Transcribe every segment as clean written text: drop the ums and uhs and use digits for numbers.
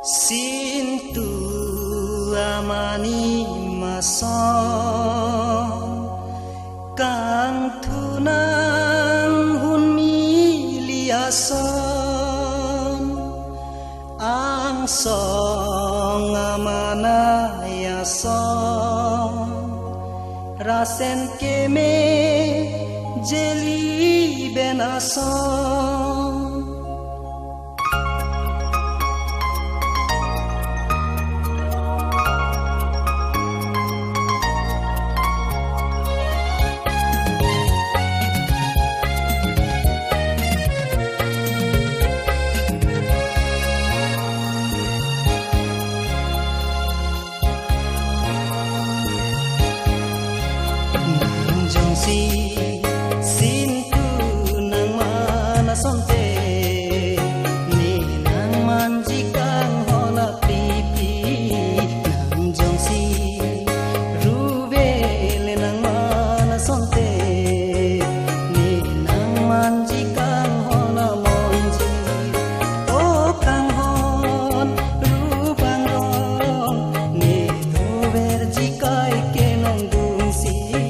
Sintu amani maso kang tunang hun miliason ang song amana yason rasen keme jeli benason Sintu nang mana sonte ni nang manjikang hona pipi nang jongsi rubele nang mana sonte ni nang manjikang hona monji o kang hon rubang rong ni dober jikai ke nang dungsi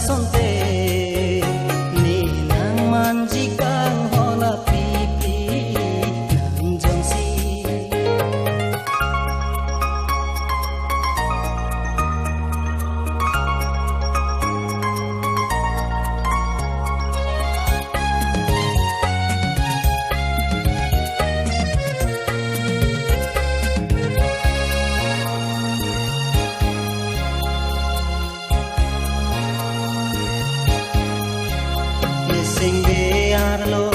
sonte ni nang manjikang hona pipi nang jongsi Singge arlo